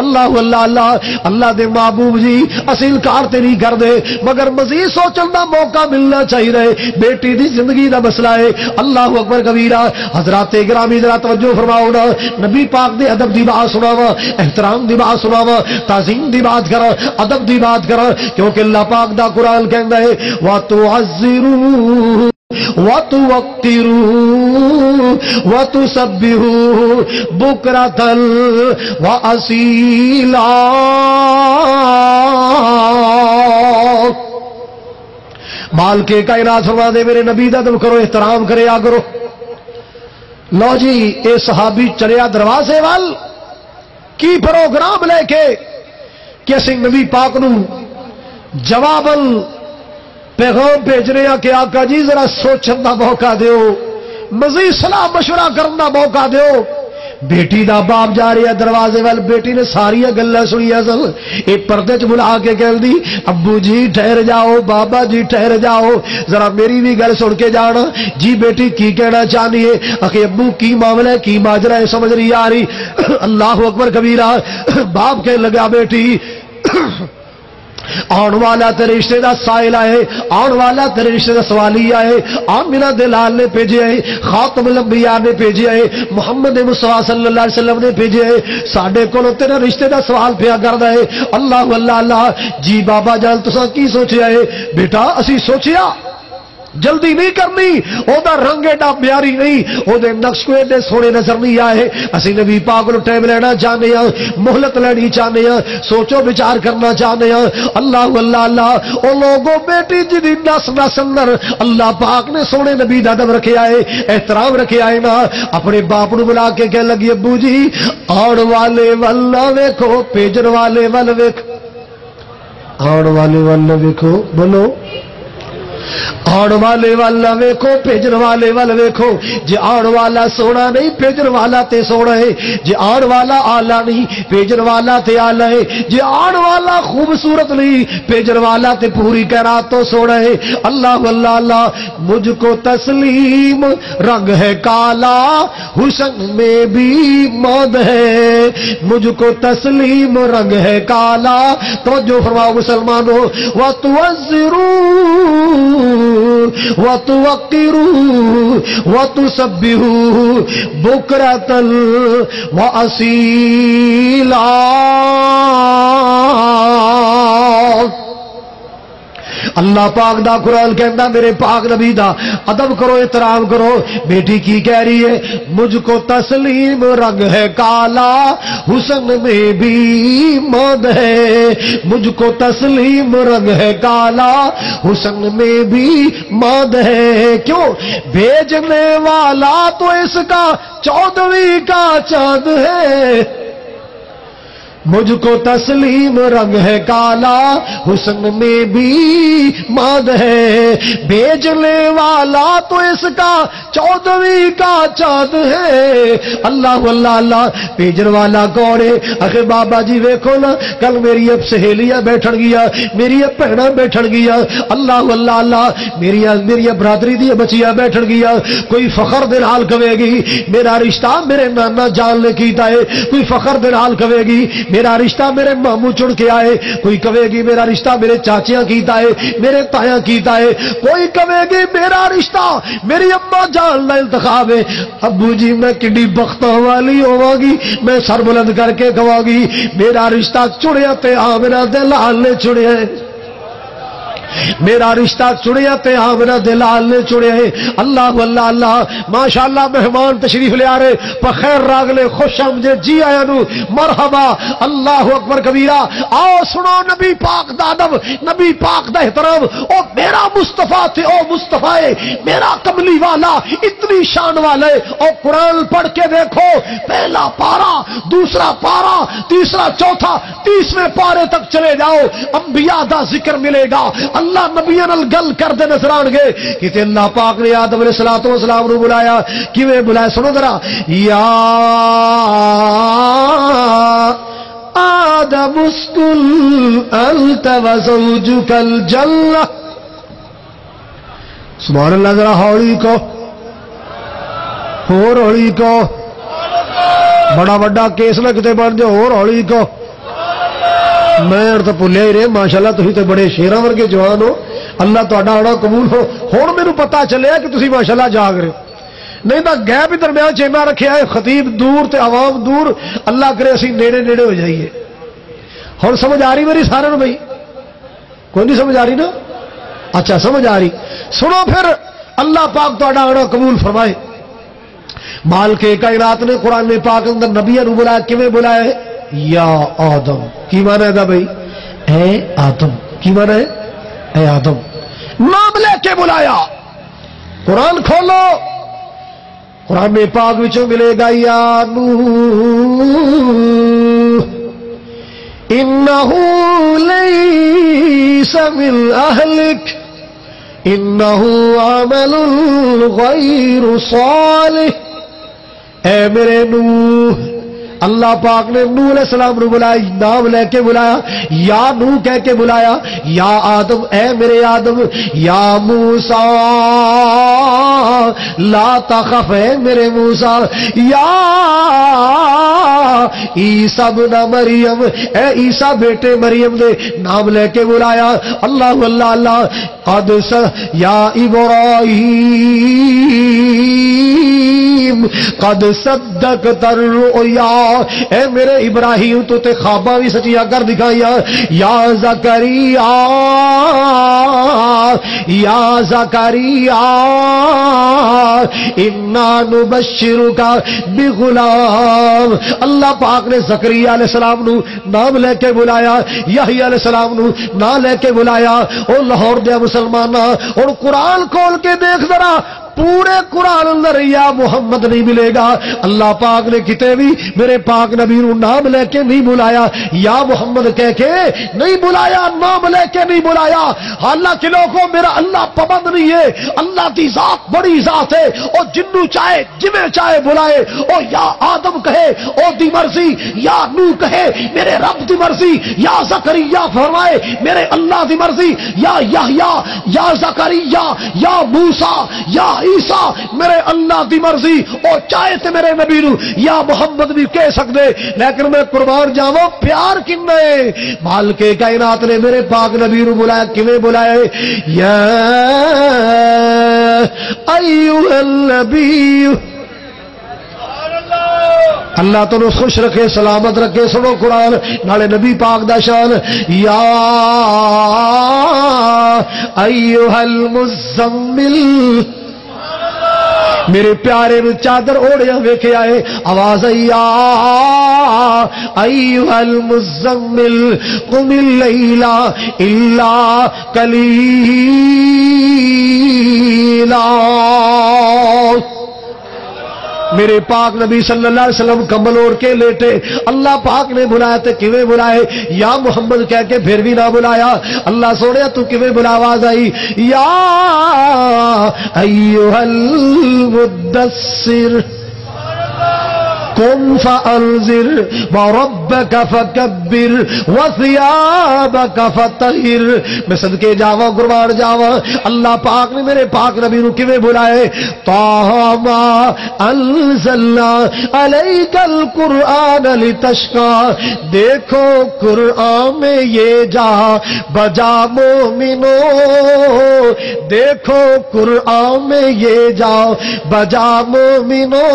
اللہ اللہ اللہ اللہ دے محبوب جی اسی انکار تے نہیں کر دے، مگر مزید سوچن دا موقع ملنا چاہیے، بیٹی دی زندگی دا مسئلہ ہے۔ اللہ اکبر کبیرہ۔ حضرات گرامی ذرا توجہ فرماؤ نا، نبی پاک دے ادب دی بات سناواں، احترام دی بات سناواں، تعظیم دی بات کراں، ادب دی بات کراں، کیونکہ اللہ پاک دا قرآن کہندا ہے وَتُعَزِّرُوا وَتُوَقِّرُوا وَتُسَبِّحُوا بُكْرَةً وَأَصِيلًا۔ مال کے کائنات فرما دے میرے نبی دا ادب کرو، احترام کریا کرو۔ لو جی اے صحابی چلیا دروازے وال کی پروگرام لے کے کہ اسی نبی پاک نو جواباً پیغام بھیج رہے ہیں کہ آقا جی ذرا سوچن دا موقع دیو، مزید صلاح مشورہ کرن دا موقع دیو۔ بیٹی دا باپ جا رہا ہے دروازے وال، بیٹی نے ساری گلاں سنیا سن، اے پردے چ بلا کے کہہ دی ابو جی ٹھہر جاؤ، بابا جی ٹھہر جاؤ، ذرا میری بھی گل سن کے جانا۔ جی بیٹی کی کہنا چاہنی ہے؟ اخی ابو کی معاملہ ہے، کی ماجرا ہے، سمجھ نہیں آ رہی۔ اللہ اکبر کبیرہ۔ باپ کہنے لگا بیٹی آن والا تیرے رشتے دا سائل آئے، آن والا تیرے رشتے دا سوالی آئے، آمینہ دلال نے بھیجے آئے، خاتم الانبیاء نے بھیجے آئے، محمد مصطفیٰ صلی اللہ علیہ وسلم نے بھیجے آئے، ساڈے کولوں تیرے رشتے دا سوال پیا کردا ہے۔ اللہ اللہ اللہ۔ جی بابا جان تساں کی سوچیا ہے؟ بیٹا اسی سوچیا جلدی نہیں کرنی، او دا رنگ ایڈا پیاری نہیں، او دے نقش کو ایڈے سونے نظر نہیں آئے، اسی نبی پاک نو ٹائم لینا چاہنے ہیں، مہلت لینی چاہنے ہیں، سوچو بچار کرنا چاہنے ہیں۔ اللہ اللہ اللہ۔ او لوگوں بیٹی جی نس نس اندر اللہ پاک نے سونے نبی دا ادب رکھے آئے، احترام رکھے آئے نا، اپنے باپ نو بلا کے کہنے لگی ابو جی آن والے ول ویکھو، بھیجن والے ول ویکھو، آن والے ول ویکھو، بولو آن والے والا ویکھو، بھیجن والے ول ویکھو۔ جے آن والا سونا نہیں بھیجن والا تے سونا ہے، جے آن والا آلہ نہیں بھیجن والا تے آلہ ہے، جے آن والا خوبصورت نہیں بھیجن والا تے پوری کائنات تو سونا ہے۔ اللہ اللہ اللہ۔ مجھ کو تسلیم رنگ ہے کالا، حسن میں بھی مود ہے، مجھ کو تسلیم رنگ ہے کالا۔ توجہ فرماؤ مسلمانوں، وَتُوَزِّرُوا وَتُوَقِّرُوا وَتُسَبِّحُوا بُكْرَةً وَأَصِيلًا۔ اللہ پاک دا قرآن کہندا میرے پاک نبی دا ادب کرو، احترام کرو۔ بیٹی کی کہہ رہی ہے؟ مجھ کو تسلیم رنگ ہے کالا، حسن میں بھی مد ہے، مجھ کو تسلیم رنگ ہے کالا، حسن میں بھی مد ہے۔ کیوں؟ بھیجنے والا تو اس کا 14ویں کا چاند ہے، مجھ کو تسلیم رنگ ہے کالا، حسن میں بھی ماد ہے، بھیجنے والا تو اس کا 14ویں کا چاند ہے۔ اللہ اللہ اللہ۔ بھیجن والا کون ہے؟ اخے بابا جی ویکھو نا، کل میری اب سہیلیاں بیٹھن گیا، میری اب بہناں بیٹھن گیا، اللہ اللہ اللہ، میری برادری دی بچیاں بیٹھن گیا، کوئی فخر دے نال کہے گی میرا رشتہ میرے نانا جان نے کیتا ہے، کوئی فخر دے نال کہے گی میرا رشتہ میرے ماموں چڑ کے آئے، کوئی کہے گی میرا رشتہ میرے چاچیاں کیتا ہے، میرے تایاں کیتا ہے، کوئی کہے گی میرا رشتہ میری اما جان کا انتخاب ہے۔ ابو جی میں کڈی بختاں والی ہوواں گی، میں سر بلند کر کے کہاں گی میرا رشتہ چڑیا تے آمنہ دے لال نے چڑیا ہے، میرا رشتہ چڑیا تے آمنہ دلال نے چڑیا ہے۔ اللہ اللہ اللہ۔ ماشاءاللہ مہمان تشریف لے آ رہے، بخیر راگلے، خوش آمدید، جی آیا نو، مرحبا، اللہ اکبر کبیرہ۔ آؤ سنو نبی پاک دا ادب، نبی پاک دا احترام۔ او میرا مصطفیٰ تھے، او مصطفیٰ ہے میرا کملی والا، اتنی شان والے۔ او قرآن پڑھ کے دیکھو، پہلا پارا، دوسرا پارا، تیسرا، چوتھا، 30ویں پارے تک چلے جاؤ، انبیاء دا ذکر ملے گا، اللہ نبیاں نال گل کرتے نظر آن گے کہ اللہ پاک نے آدم علیہ الصلوۃ والسلام نو بلایا کیویں بلایا سنو ذرا یا آدم اسکن انت وزوجک الجنہ سبحان اللہ ذرا ہولی کو اور ہولی کو بڑا بڑا کیس نہ کتے بن جاؤ اور ہولی کو میں تو بھولیا ہی رہے ماشاءاللہ تسی تے بڑے شیراں ورگے جوان ہو اللہ تہاڈا آڑا قبول ہو ہن مینوں پتہ چلیا کہ تسی ماشاءاللہ جاگ رہے ہو نہیں تو گیپ ہی درمیان چینا رکھیا ہے خطیب دور تے عوام دور اللہ کرے اسی نیڑے نیڑے ہو جائیے ہن سمجھ آ رہی میری سارے بھائی کوئی نہیں سمجھ آ رہی نا اچھا سمجھ آ رہی سنو پھر اللہ پاک تہاڈا آڑا قبول فرمائے مالک کائنات نے قرآن پاک اندر نبیوں نو بلایا کیویں بلایا ہے یا آدم کی مانا ہے بھائی اے آدم کی مانا ہے اے آدم نام لے کے بلایا قرآن کھولو قرآن پاک وچوں ملے گا یا نوح انہ لیس من اہلک انہ عمل غیر صالح اے میرے نوح اللہ پاک نے نوح علیہ السلام نے بلایا نام لے کے بلایا یا نوح کہہ کے بلایا یا آدم اے میرے آدم یا موسیٰ لا تخف اے میرے موسیٰ یا عیسیٰ بن مریم اے عیسیٰ بیٹے مریم نے نام لے کے بلایا اللہ اللہ اللہ قد یا ابراہیم قد صدقت الرؤیا اے میرے ابراہیم تو تے خواباں بھی سچیاں کر دکھائیاں یا زکریا انا نبشرک بغلام اللہ پاک نے زکریا علیہ السلام نو نام لے کے بلایا یحییٰ علیہ السلام نو نام لے کے بلایا او لاہور دے مسلماناں اور قرآن کھول کے دیکھ ذرا پورے قرآن اندر یا محمد نہیں ملے گا اللہ پاک نے کتے بھی میرے پاک نبی نو نام لے کے نہیں بلایا یا محمد کہہ کے نہیں بلایا نام لے کے نہیں بلایا حالانکہ لوگوں میرا اللہ پابند نہیں ہے اللہ کی ذات بڑی ذات ہے اور جنو چاہے جمیں چاہے بلائے او یا آدم کہے او دی مرضی یا نو کہے میرے رب دی مرضی یا زکریا فرمائے میرے اللہ دی مرضی یا یحییٰ یا زکریا یا موسیٰ یا عیسیٰ میرے اللہ دی مرضی او چاہے تے میرے نبی نو یا محمد بھی کہہ سکتے لیکن میں قربان جاواں پیار کنا ہے مالک کائنات نے میرے پاک نبی نو بلایا کیویں بلایا یا ایھا النبی اللہ تو خوش رکھے سلامت رکھے سنو قرآن نالے نبی پاک دا شان یا ایھا المزمل میرے پیارے نو چادر اوڑیا ویکھے آئے آواز یا ایھا المزمل قم اللیل الا قلیلا میرے پاک نبی صلی اللہ علیہ وسلم کمبل اوڑھ کے لیٹے اللہ پاک نے بلایا تے کیویں بلائے یا محمد کہہ کے پھر بھی نہ بلایا اللہ سوڑیا تو کیویں بلا آواز آئی یا ایھا المدثر قم فانذر وربك فكبر وثيابك فطهر میں صدقے جاواں قربان جاواں اللہ پاک نے میرے پاک نبی نو کیویں بلائے طٰہٰ ما انزلنا علیک القرآن لتشقى دیکھو قرآن میں یہ جا بجا مومنو دیکھو قرآن میں یہ جا بجا مومنو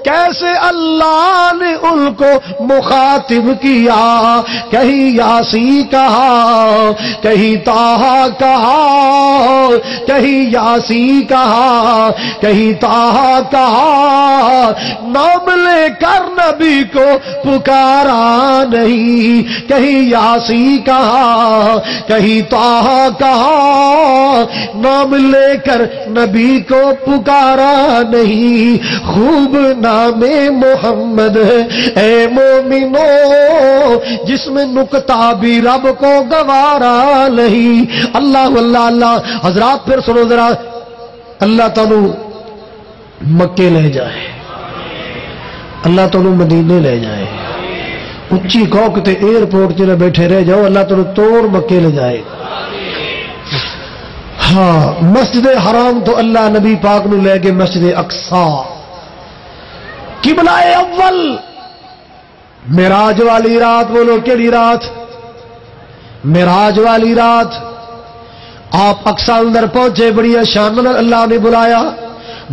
کیسے اللہ نے ان کو مخاطب کیا کہیں یاسی کہا کہیں طٰہٰ کہا کہیں یاسی کہا کہیں طٰہٰ کہا نام لے کر نبی کو پکارا نہیں کہیں یاسی کہا کہیں طٰہٰ کہا نام لے کر نبی کو پکارا نہیں خوب نام محمد ہے اے مومنو جس میں نکتہ بھی رب کو گوارا نہیں. اللہ اللہ اللہ. حضرات پھر سنو ذرا, اللہ تعالی مکے لے جائے, اللہ تعالی مدینے لے جائے, اچھی کوک تے ایئرپورٹ چ بیٹھے رہ جاؤ, اللہ تعالی توڑ مکے لے جائے. ہاں مسجد حرام تو اللہ نبی پاک نو لے کے مسجد اقصی قبلہ اول. معراج والی رات, بولو کیڑی رات؟ معراج والی رات آپ اقصی اندر پہنچے, بڑی شان نال اللہ نے بلایا,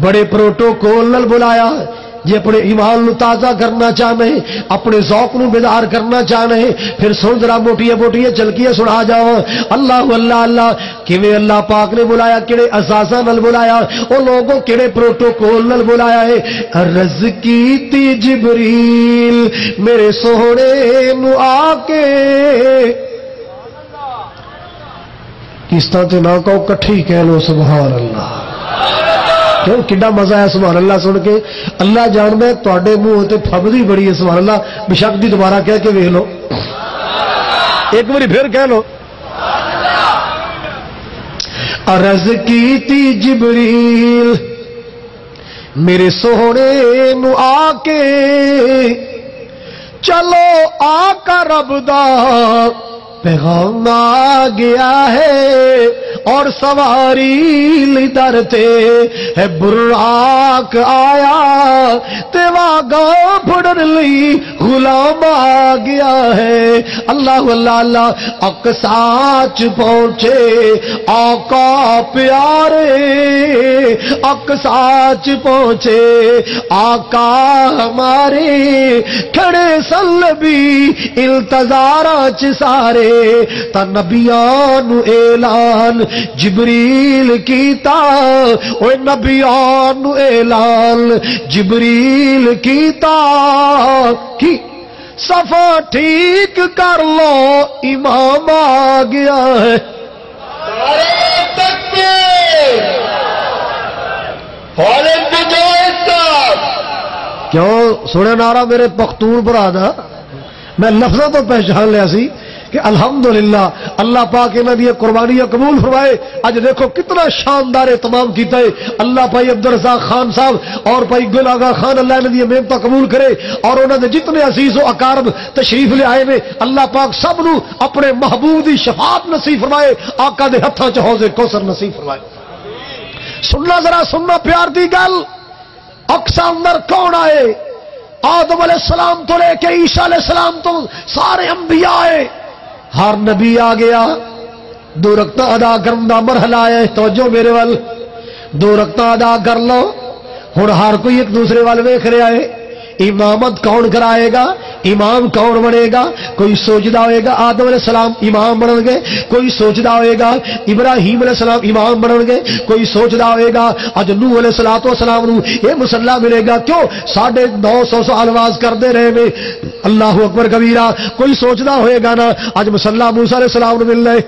بڑے پروٹوکول نال بلایا. جی اپنے ایمان نو تازہ کرنا چاہنے, اپنے ذوق نو بیدار کرنا چاہنے, پھر سن ذرا موٹیاں موٹیاں چلکیاں سنا جاؤ. اللہ اللہ اللہ کیویں اللہ پاک نے بلایا, کیڑے اساساں نال بلایا, او لوگوں کیڑے پروٹوکول نال بلایا ہے. عرض کیتی جبریل میرے سوہنے نو آ کے, کس طرح تے نہ کہو کٹھی کہہ لو سبحان اللہ. کیوں کڈا مزہ ہے سبحان اللہ سن کے. اللہ جاندا ہے تواڈے منہ تے پھبدی بڑی ہے سبحان اللہ. بشک دی دوبارہ کہہ کے ویکھ لو, ایک باری پھر کہہ لو. عرض کیتی جبریل میرے سوہنے نو آ کے, چلو آقا رب دا پیغام آ گیا ہے, اور سواری لیدر تے ہے براق آیا, تے واگا پھڑن لی غلام آ گیا ہے. اللہ اللہ اللہ. اقصاچ پہنچے آقا پیارے, اقصاچ پہنچے آقا ہمارے, کھڑے سلبی التزاراچ سارے, تا نبیان اعلان جبریل کیتا, اوے نبیان اعلان جبریل کیتا کی صفا ٹھیک کر لو امام آ گیا ہے. کیوں سنے نعرہ میرے پختون برادر, میں لفظوں تو پہچان لیا سی کہ الحمدللہ اللہ پاک انہاں دی قربانیاں قبول فرمائے. اج دیکھو کتنا شاندار اہتمام کیتا ہے. اللہ بھائی عبدالرزاق خان صاحب اور بھائی گل آغا خان, اللہ انہاں دی محنت قبول کرے, اور انہاں دے جتنے عزیز و اقارب تشریف لے آئے نے, اللہ پاک سب نو اپنے محبوب دی شفاعت نصیب فرمائے, آقا دے ہتھاں چ حوض کوثر نصیب فرمائے. سننا ذرا سننا پیار دی گل. اقصی اندر کون آئے؟ آدم علیہ السلام تو لے کے عیسیٰ علیہ السلام تو سارے انبیاء آئے. ہر نبی آ گیا, 2 رکعتاں ادا کرن دا مرحلہ ہے. توجہ میرے ول, 2 رکعتاں ادا کر لو. ہن ہر کوئی ایک دوسرے وال ویکھ رہا ہے. امامت کون کرائے گا, امام کون بنے گا؟ کوئی سوچدا ہوئے گا آدم علیہ السلام امام بنن گے, کوئی سوچدا ہوئے گا ابراہیم علیہ السلام امام بنن گے, کوئی سوچدا ہوئے گا اج نوح علیہ السلام نو یہ مصلی ملے گا. کیوں 950 سال آواز کرتے رہے میں اللہ اکبر کبیرہ. کوئی سوچدا ہوئے گا نا اج مصلی موسیٰ علیہ السلام نو ملنا ہے.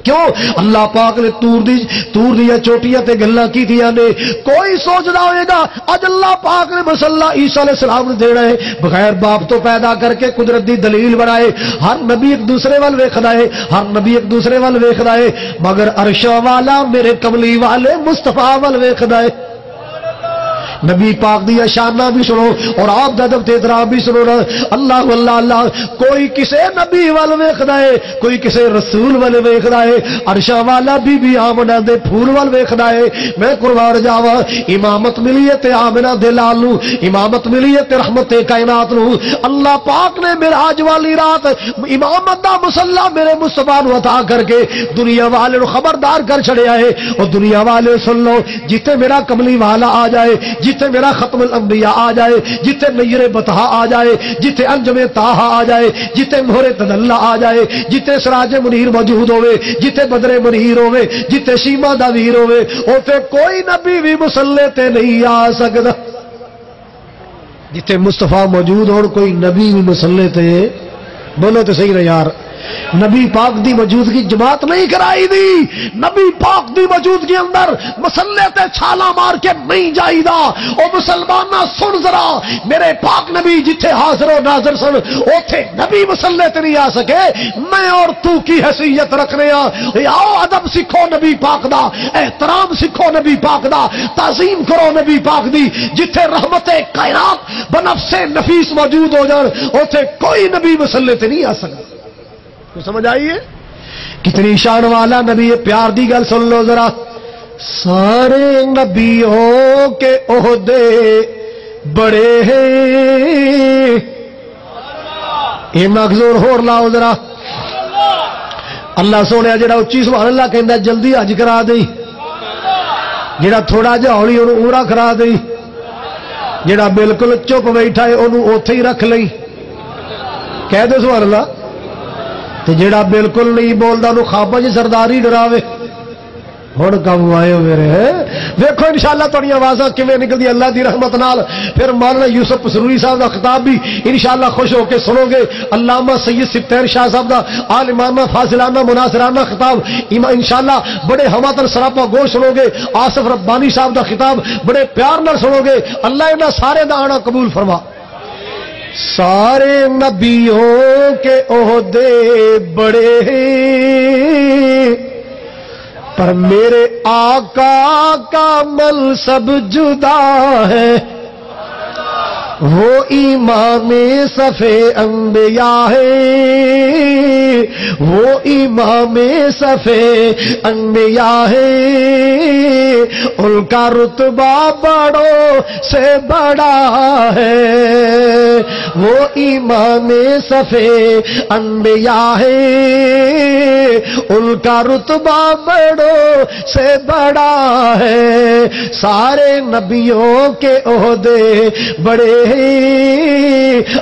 کیوں اللہ پاک نے تور دیا چوٹیاں تے گلاں کیتیاں نے. کوئی سوچدا ہوئے گا اج اللہ پاک نے مصلی عیسیٰ علیہ السلام نے دینا ہے بغیر باپ تو پیدا کر کے قدرت دی دلیل بنائے. ہر نبی ایک دوسرے وال ویکھدا ہے, ہر نبی ایک دوسرے وال ویکھدا ہے, مگر عرش والا میرے کملی والے مصطفیٰ وال ویکھدا ہے. نبی پاک دی شانہ بھی سنو اور آپ دا ادب تے احترام بھی سنو نا. اللہ اللہ اللہ. کوئی کسے نبی وال ویکھدا ہے, کوئی کسے رسول وال ویکھدا ہے. عرشاں والا بی بی آمنہ دے پھول وال ویکھدا ہے. میں قربان جاواں امامت ملی ہے تے آمنہ دے لال نو, امامت ملی ہے تے رحمت کائنات نو. اللہ پاک نے معراج والی رات امامت دا مصلی میرے مصطفیٰ نو عطا کر کے دنیا والے نو خبردار کر چھڑیا ہے. اور دنیا والے سن لو, جتے میرا کملی والا آ جائے, جتے میرا ختم الانبیاء آ جائے, جتے نیر بطحا آ جائے, جتے انجم طاہا آ جائے, جتے مہر تدلہ آ جائے, جتے سراج منیر موجود ہوئے, جتے بدر منیر ہوئے, جتے شیما دا ویر ہوئے, اوتے کوئی نبی بھی مصلی تے نہیں آ سکدا. جتے مصطفیٰ موجود ہون کوئی نبی بھی مصلی تے, بولو تے صحیح نہ یار. نبی پاک دی موجودگی جماعت نہیں کرائی دی، نبی پاک دی موجودگی اندر مسلے تے چھالا مار کے نہیں جائی دا۔ او مسلمانہ سن ذرا، میرے پاک نبی جتھے حاضر و ناظر سن اوتھے نبی مسلے تے نہیں آ سکے، میں اور تو کی حیثیت رکھنے آ؟ آؤ ادب سکھو نبی پاک دا، احترام سکھو نبی پاک دا، تعظیم کرو نبی پاک دی۔ جتھے رحمت کائنات بنفس نفیس موجود ہو جان اوتھے کوئی نبی مسلے تے نہیں آ سکتا۔ سمجھ آئیے کتنی شان والا نبی ہے؟ پیار دی گل سن لو ذرا، سارے نبیوں کے عہدے بڑے ہیں، یہ مغزور ہور لاؤ ذرا۔ اللہ سونے جڑا اچھی سبحان اللہ کہندا جلدی حج کرا دئی، جڑا تھوڑا جہا ہولی انہوں عمرہ کرا دئی، جڑا بالکل چپ بیٹھا ہے انہوں اوتھے ہی رکھ لئی، کہہ دو سبحان اللہ۔ تے جڑا بالکل نہیں بولدا انہوں خواباں وچ سرداری ڈراوے۔ ہن کم آئے ہو میرے، دیکھو انشاءاللہ تہاڈیاں آوازاں کیویں نکلدی اللہ دی رحمت نال۔ پھر مولانا یوسف پسروری صاحب دا خطاب بھی انشاءاللہ خوش ہو کے سنو گے، علامہ سید سبطین شاہ صاحب دا عالمانہ فاضلانہ مناصرانہ خطاب انشاءاللہ بڑے ہماتن سراپا گوش سنو گے، آصف ربانی صاحب دا خطاب بڑے پیار نال سنو گے۔ اللہ انہاں سارے دا آنا قبول فرما۔ سارے نبیوں کے عہدے بڑے ہیں پر میرے آقا کا منصب جدا ہے، وہ امام صف انبیاء ہے، وہ امام صف انبیاء ہے، ان کا رتبہ بڑوں سے بڑا ہے، وہ امام صف انبیاء ہے، ان کا رتبہ بڑوں سے بڑا ہے، سارے نبیوں کے عہدے بڑے ہیں۔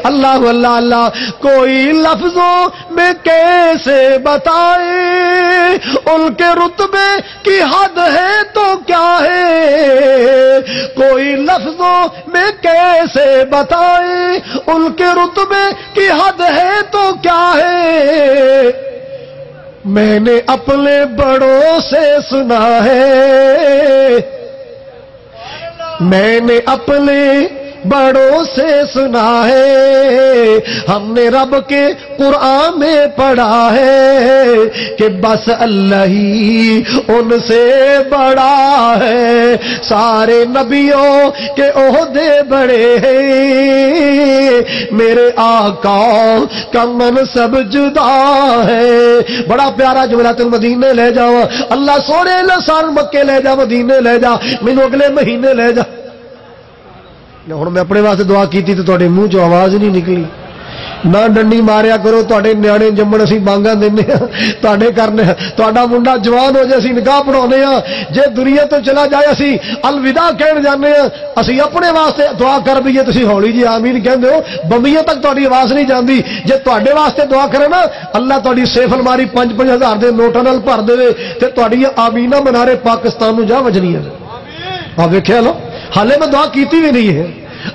اللہ اللہ اللہ، کوئی لفظوں میں کیسے بتائے ان کے رتبے کی حد ہے تو کیا ہے، کوئی لفظوں میں کیسے بتائے ان کے رتبے کی حد ہے تو کیا ہے، میں نے اپنے بڑوں سے سنا ہے، میں نے اپنے بڑوں سے سنا ہے، ہم نے رب کے قرآن میں پڑھا ہے کہ بس اللہ ہی ان سے بڑا ہے، سارے نبیوں کے عہدے بڑے ہیں، میرے آقا کا منصب جدا ہے۔ بڑا پیارا جملہ تم مدینے لے جاؤ، اللہ سونے سال مکے لے جا، مدینے لے جا، مینوں اگلے مہینے لے جا۔ ہوں میں اپنے واسطے دعا کی تو تے منہ چ آواز نہیں نکلی، نہ ڈنڈی ماریا کرو، تے نیانے جمن اسی بانگا دینے تے کرنے، تا منڈا جوان ہو جائے اسی نکاح پڑھانے ہاں، جے دنیا تو چلا جائے اسی الوداع کہن جانے ہاں، اسی اپنے واسطے دعا کر بھیے تسی ہولی جی آمین کہندے ہو، بمبیاں تک تہاڈی آواز نہیں جاندی، جے تہاڈے واسطے دعا کرے نا اللہ تہاڈی سیف الماری 5-5 ہزار دے نوٹاں نال بھر دے تے تہاڈی آمینہ منارے پاکستان نو جا وجنیاں۔ آ ویکھیا لو، حالے میں دعا کیتی بھی نہیں ہے،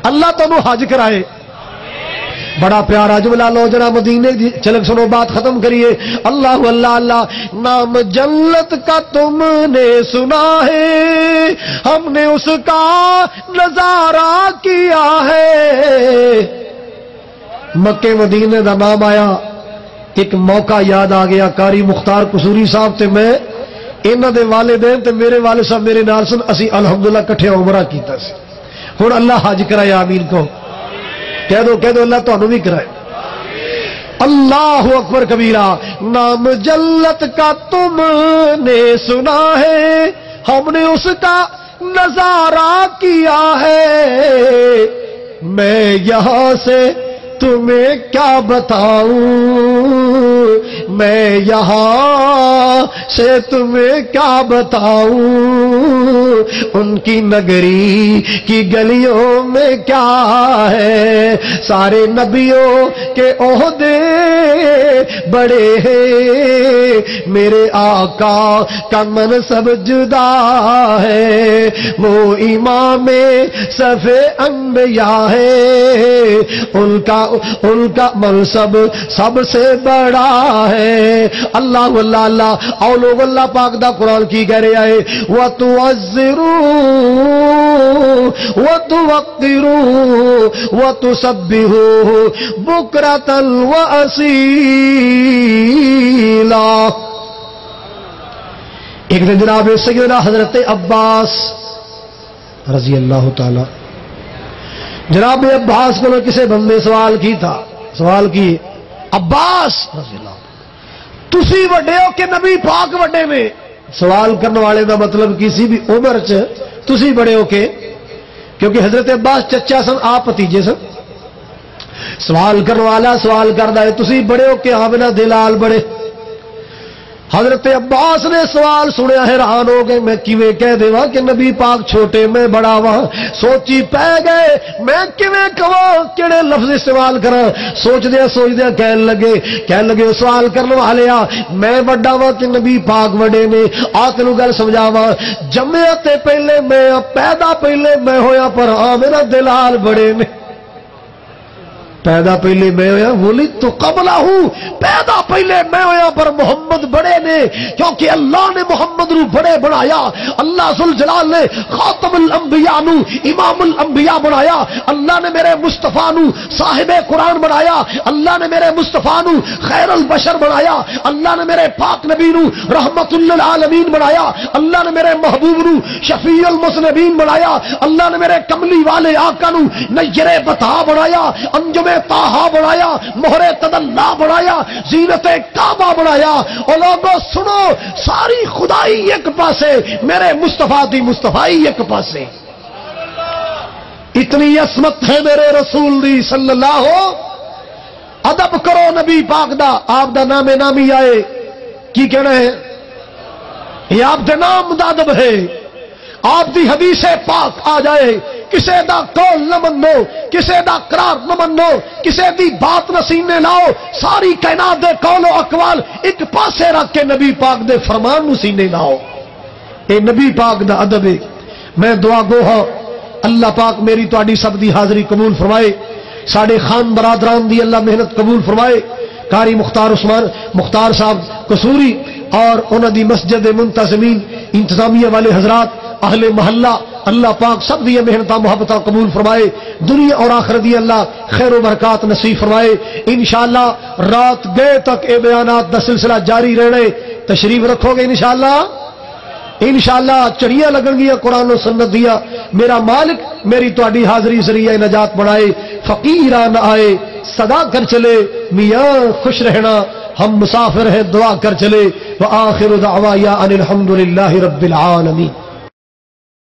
اللہ تمہیں حج کرائے۔ بڑا پیارا جملہ لو ذرا مدینے دی، چلو سنو بات ختم کریے۔ اللہ اللہ اللہ، نام جنت کا تم نے سنا ہے، ہم نے اس کا نظارہ کیا ہے۔ مکے مدینے دا نام آیا، ایک موقع یاد آ گیا، قاری مختار قصوری صاحب تے میں، انہاں دے والدین تے میرے والد صاحب میرے نال سن، اسی الحمدللہ کٹھے عمرہ کیتا سی۔ ہن اللہ حج کرائے، آمین کو کہہ دو اللہ تانوں بھی کرائے۔ اللہ اکبر کبیرہ، نام جنت کا تم نے سنا ہے، ہم نے اس کا نظارہ کیا ہے، میں یہاں سے تمہیں کیا بتاؤں، میں یہاں سے تمہیں کیا بتاؤں، ان کی نگری کی گلیوں میں کیا ہے، سارے نبیوں کے عہدے بڑے ہیں، میرے آقا کا منصب جدا ہے، وہ امام صف انبیاء ہے، ان کا منصب سب سے بڑا ہے۔ اللہ اللہ اللہ اور لوگ اللہ پاک دا قرآن کی کہہ رہے آئے وَتُعَزِّرُوا وَتُوَقِّرُوا وَتُسَبِّحُوا بُكْرَةً وَأَصِيلًا۔ ایک دن جناب سیدنا حضرت عباس رضی اللہ تعالی، جناب عباس کو کسی بندے سوال کی تھا، سوال کی عباس رضی اللہ تسی وڈے ہو کہ نبی پاک وڈے نے؟ سوال کرنے والے دا مطلب کسی بھی عمر چ تسی بڑے ہو کے، کیونکہ حضرت عباس چچا سن آپ بھتیجے سن۔ سوال کرنے والا سوال کردا ہے تسی بڑے ہو کہ آمنہ دلال بڑے؟ حضرت عباس نے سوال سنیا حیران ہو گئے، میں کیویں کہہ دیواں کہ نبی پاک چھوٹے میں بڑا وا، سوچی پہ گئے میں کیویں کہواں کیڑے لفظ استعمال کراں، سوچدے کہن لگے سوال کرنے والے میں بڑا وا کہ نبی پاک وڈے نے؟ آ تینوں گل سمجھاواں، جمعے تے پہلے میں پیدا پہلے میں ہویا پر میرا دلال بڑے نے۔ پیدا پہلے میں ہویا ولدت قبلہ، پیدا پہلے میں ہویا پر محمد بڑے نے، کیونکہ اللہ نے محمد نو بڑے بنایا، اللہ ذوالجلال نے خاتم الانبیاء نو امام الانبیاء بنایا، اللہ نے میرے مصطفیٰ نو صاحب قرآن بنایا، اللہ نے میرے مصطفیٰ نو خیر البشر بنایا، اللہ نے میرے پاک نبی نو رحمت للعالمین بنایا، اللہ نے میرے محبوب نو شفیع المذنبین بنایا، اللہ نے میرے کملی والے آقا نو نیر بتا بنایا، انجم طٰہٰ بنایا، مہر تدلی بنایا، زینت کعبہ بنایا۔ اور لوگوں سنو، ساری خدائی ایک پاسے، میرے مصطفیٰ دی مصطفائی ایک پاسے۔ اتنی عصمت ہے میرے رسول دی صلی اللہ ہو۔ ادب کرو نبی پاک دا، آپ دا نام نامی آئے کی کہنا ہے؟ یہ آپ دے نام دا ادب ہے۔ آپ دی حدیث پاک آ جائے، کسے دا قول نہ منو، کسے دا قرار نہ منو، کسے دی بات نہ سینے لاؤ، ساری کائنات دے قول و اقوال ایک پاسے رکھ کے نبی پاک دے فرمان نو سینے لاؤ۔ اے نبی پاک دا ادب ہے۔ میں دعا گو ہاں اللہ پاک میری تہاڈی سب دی حاضری قبول فرمائے، ساڈے خان برادران دی اللہ محنت قبول فرمائے، قاری مختار صاحب قصوری اور انہاں دی مسجد منتظمین انتظامیہ والے حضرات، اہل محلہ، اللہ پاک سب دی محنت محبت قبول فرمائے، دنیا اور آخرت دی اللہ خیر و برکات نصیب فرمائے۔ انشاءاللہ رات گئے تک اے بیانات دا سلسلہ جاری رہنے، تشریف رکھو گے انشاءاللہ؟ انشاءاللہ چڑیاں لگن گیا قرآن و سنت دیا، میرا مالک میری تہاڈی حاضری ذریعہ نجات بنائے، فقیران آئے صدا کر چلے، میاں خوش رہنا، ہم مسافر ہیں دعا کر چلے۔ وآخر دعوایا ان الحمدللہ رب العالمین۔